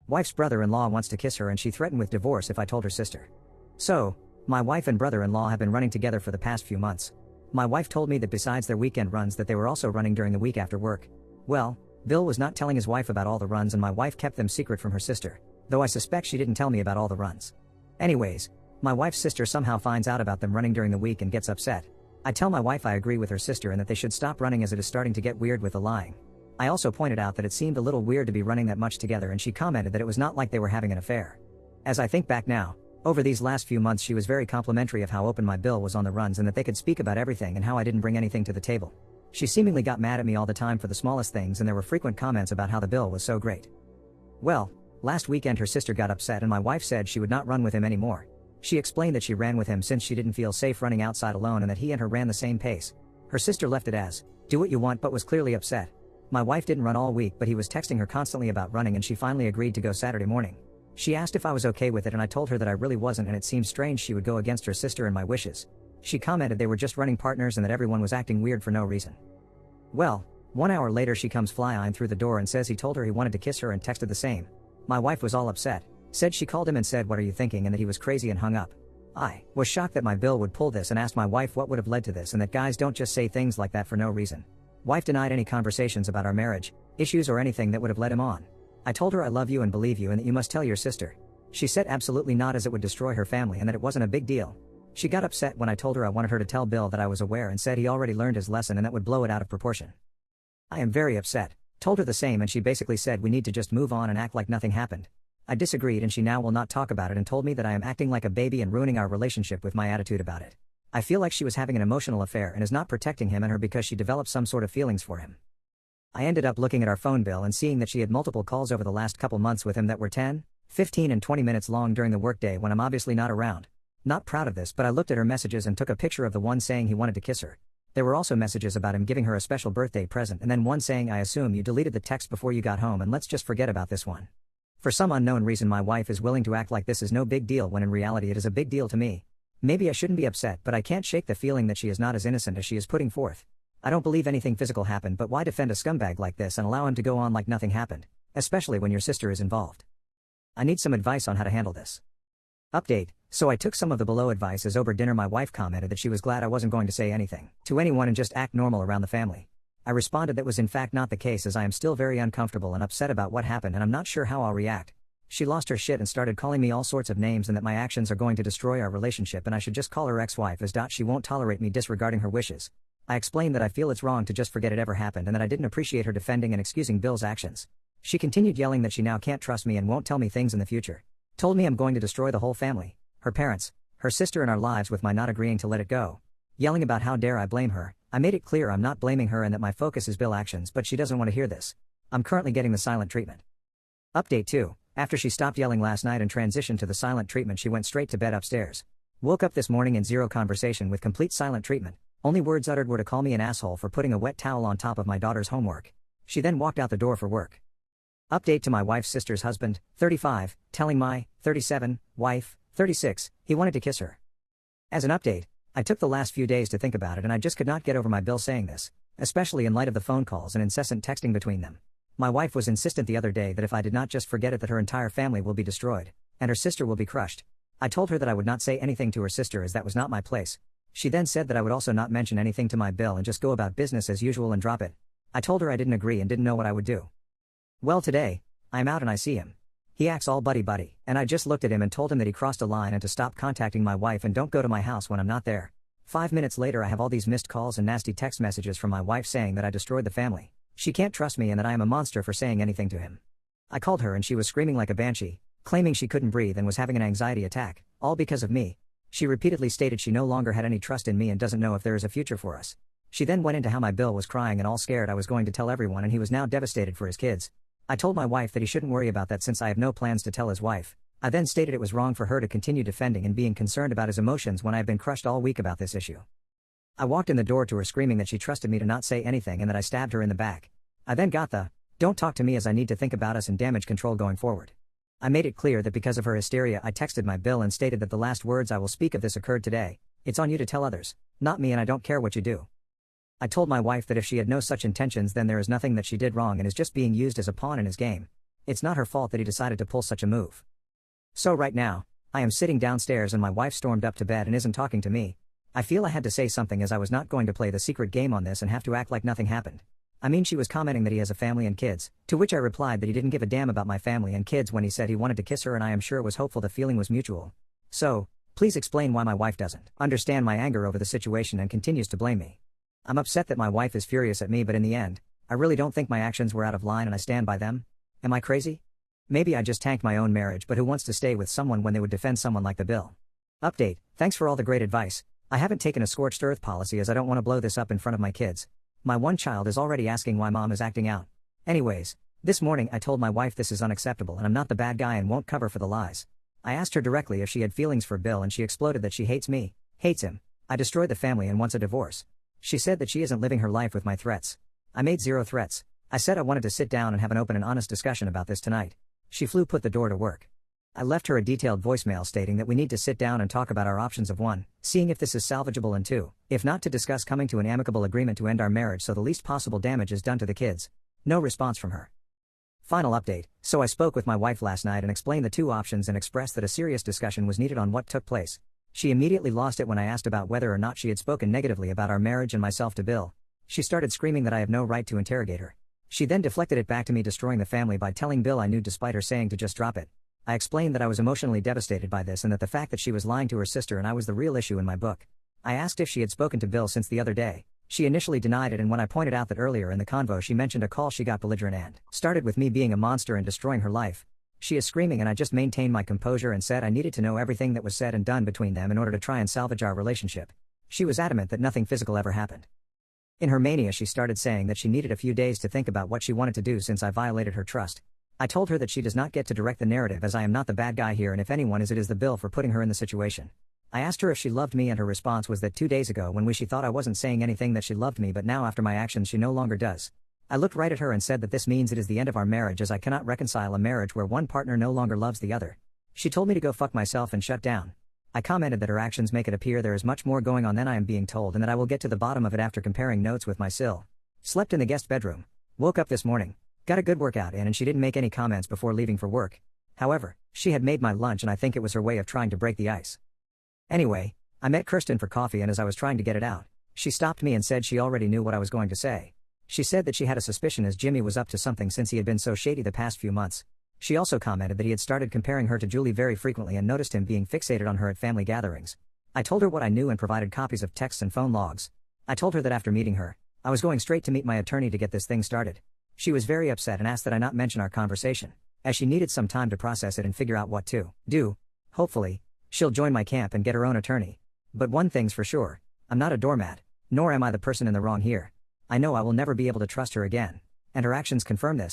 Wife's brother-in-law wants to kiss her and she threatened with divorce if I told her sister. So, my wife and brother-in-law have been running together for the past few months. My wife told me that besides their weekend runs that they were also running during the week after work. Well, Bill was not telling his wife about all the runs and my wife kept them secret from her sister, though I suspect she didn't tell me about all the runs. Anyways, my wife's sister somehow finds out about them running during the week and gets upset. I tell my wife I agree with her sister and that they should stop running as it is starting to get weird with the lying. I also pointed out that it seemed a little weird to be running that much together and she commented that it was not like they were having an affair. As I think back now, over these last few months she was very complimentary of how open my Bill was on the runs and that they could speak about everything and how I didn't bring anything to the table. She seemingly got mad at me all the time for the smallest things and there were frequent comments about how the Bill was so great. Well, last weekend her sister got upset and my wife said she would not run with him anymore. She explained that she ran with him since she didn't feel safe running outside alone and that he and her ran the same pace. Her sister left it as, "Do what you want," but was clearly upset. My wife didn't run all week but he was texting her constantly about running and she finally agreed to go Saturday morning. She asked if I was okay with it and I told her that I really wasn't and it seemed strange she would go against her sister and my wishes. She commented they were just running partners and that everyone was acting weird for no reason. Well, 1 hour later she comes fly-eyeing through the door and says he told her he wanted to kiss her and texted the same. My wife was all upset, said she called him and said what are you thinking and that he was crazy and hung up. I was shocked that my Bill would pull this and asked my wife what would have led to this and that guys don't just say things like that for no reason. Wife denied any conversations about our marriage, issues or anything that would have led him on. I told her I love you and believe you and that you must tell your sister. She said absolutely not as it would destroy her family and that it wasn't a big deal. She got upset when I told her I wanted her to tell Bill that I was aware and said he already learned his lesson and that would blow it out of proportion. I am very upset, told her the same and she basically said we need to just move on and act like nothing happened. I disagreed and she now will not talk about it and told me that I am acting like a baby and ruining our relationship with my attitude about it. I feel like she was having an emotional affair and is not protecting him and her because she developed some sort of feelings for him. I ended up looking at our phone bill and seeing that she had multiple calls over the last couple months with him that were 10, 15 and 20 minutes long during the workday when I'm obviously not around. Not proud of this but I looked at her messages and took a picture of the one saying he wanted to kiss her. There were also messages about him giving her a special birthday present and then one saying I assume you deleted the text before you got home and let's just forget about this one. For some unknown reason my wife is willing to act like this is no big deal when in reality it is a big deal to me. Maybe I shouldn't be upset but I can't shake the feeling that she is not as innocent as she is putting forth. I don't believe anything physical happened but why defend a scumbag like this and allow him to go on like nothing happened, especially when your sister is involved. I need some advice on how to handle this. Update, so I took some of the below advice as over dinner my wife commented that she was glad I wasn't going to say anything to anyone and just act normal around the family. I responded that was in fact not the case as I am still very uncomfortable and upset about what happened and I'm not sure how I'll react. She lost her shit and started calling me all sorts of names and that my actions are going to destroy our relationship and I should just call her ex-wife as she won't tolerate me disregarding her wishes. I explained that I feel it's wrong to just forget it ever happened and that I didn't appreciate her defending and excusing Bill's actions. She continued yelling that she now can't trust me and won't tell me things in the future. Told me I'm going to destroy the whole family, her parents, her sister and our lives with my not agreeing to let it go. Yelling about how dare I blame her. I made it clear I'm not blaming her and that my focus is Bill actions but she doesn't want to hear this. I'm currently getting the silent treatment. Update 2. After she stopped yelling last night and transitioned to the silent treatment she went straight to bed upstairs. Woke up this morning in zero conversation with complete silent treatment. Only words uttered were to call me an asshole for putting a wet towel on top of my daughter's homework. She then walked out the door for work. Update to my wife's sister's husband, 35, telling my 37 wife, 36, he wanted to kiss her. As an update, I took the last few days to think about it and I just could not get over my Bill saying this, especially in light of the phone calls and incessant texting between them. My wife was insistent the other day that if I did not just forget it that her entire family will be destroyed, and her sister will be crushed. I told her that I would not say anything to her sister as that was not my place. She then said that I would also not mention anything to my Bill and just go about business as usual and drop it. I told her I didn't agree and didn't know what I would do. Well today, I'm out and I see him. He acts all buddy-buddy, and I just looked at him and told him that he crossed a line and to stop contacting my wife and don't go to my house when I'm not there. 5 minutes later I have all these missed calls and nasty text messages from my wife saying that I destroyed the family. She can't trust me and that I am a monster for saying anything to him. I called her and she was screaming like a banshee, claiming she couldn't breathe and was having an anxiety attack, all because of me. She repeatedly stated she no longer had any trust in me and doesn't know if there is a future for us. She then went into how my Bill was crying and all scared I was going to tell everyone and he was now devastated for his kids. I told my wife that he shouldn't worry about that since I have no plans to tell his wife. I then stated it was wrong for her to continue defending and being concerned about his emotions when I have been crushed all week about this issue. I walked in the door to her screaming that she trusted me to not say anything and that I stabbed her in the back. I then got the, "Don't talk to me as I need to think about us and damage control going forward." I made it clear that because of her hysteria I texted my Bill and stated that the last words I will speak of this occurred today. It's on you to tell others, not me and I don't care what you do. I told my wife that if she had no such intentions then there is nothing that she did wrong and is just being used as a pawn in his game. It's not her fault that he decided to pull such a move. So right now, I am sitting downstairs and my wife stormed up to bed and isn't talking to me. I feel I had to say something as I was not going to play the secret game on this and have to act like nothing happened. I mean, she was commenting that he has a family and kids, to which I replied that he didn't give a damn about my family and kids when he said he wanted to kiss her, and I am sure it was hopeful the feeling was mutual. So, please explain why my wife doesn't understand my anger over the situation and continues to blame me. I'm upset that my wife is furious at me, but in the end, I really don't think my actions were out of line and I stand by them. Am I crazy? Maybe I just tanked my own marriage, but who wants to stay with someone when they would defend someone like the bill? Update, thanks for all the great advice. I haven't taken a scorched earth policy as I don't want to blow this up in front of my kids. My one child is already asking why mom is acting out. Anyways, this morning I told my wife this is unacceptable and I'm not the bad guy and won't cover for the lies. I asked her directly if she had feelings for Bill and she exploded that she hates me, hates him, I destroyed the family and wants a divorce. She said that she isn't living her life with my threats. I made 0 threats. I said I wanted to sit down and have an open and honest discussion about this tonight. She put the door to work. I left her a detailed voicemail stating that we need to sit down and talk about our options of 1, seeing if this is salvageable, and 2, if not, to discuss coming to an amicable agreement to end our marriage so the least possible damage is done to the kids. No response from her. Final update, so I spoke with my wife last night and explained the 2 options and expressed that a serious discussion was needed on what took place. She immediately lost it when I asked about whether or not she had spoken negatively about our marriage and myself to Bill. She started screaming that I have no right to interrogate her. She then deflected it back to me, destroying the family by telling Bill I knew despite her saying to just drop it. I explained that I was emotionally devastated by this and that the fact that she was lying to her sister and I was the real issue in my book. I asked if she had spoken to Bill since the other day. She initially denied it, and when I pointed out that earlier in the convo she mentioned a call, she got belligerent and started with me being a monster and destroying her life. She is screaming and I just maintained my composure and said I needed to know everything that was said and done between them in order to try and salvage our relationship. She was adamant that nothing physical ever happened. In her mania she started saying that she needed a few days to think about what she wanted to do since I violated her trust. I told her that she does not get to direct the narrative as I am not the bad guy here, and if anyone is, it is the Bill for putting her in the situation. I asked her if she loved me and her response was that 2 days ago when she thought I wasn't saying anything that she loved me, but now after my actions she no longer does. I looked right at her and said that this means it is the end of our marriage as I cannot reconcile a marriage where one partner no longer loves the other. She told me to go fuck myself and shut down. I commented that her actions make it appear there is much more going on than I am being told and that I will get to the bottom of it after comparing notes with my SIL. Slept in the guest bedroom. Woke up this morning. Got a good workout in, and she didn't make any comments before leaving for work. However, she had made my lunch and I think it was her way of trying to break the ice. Anyway, I met Kirsten for coffee, and as I was trying to get it out, she stopped me and said she already knew what I was going to say. She said that she had a suspicion as Jimmy was up to something since he had been so shady the past few months. She also commented that he had started comparing her to Julie very frequently and noticed him being fixated on her at family gatherings. I told her what I knew and provided copies of texts and phone logs. I told her that after meeting her, I was going straight to meet my attorney to get this thing started. She was very upset and asked that I not mention our conversation, as she needed some time to process it and figure out what to do. Hopefully, she'll join my camp and get her own attorney. But one thing's for sure, I'm not a doormat, nor am I the person in the wrong here. I know I will never be able to trust her again, and her actions confirm this.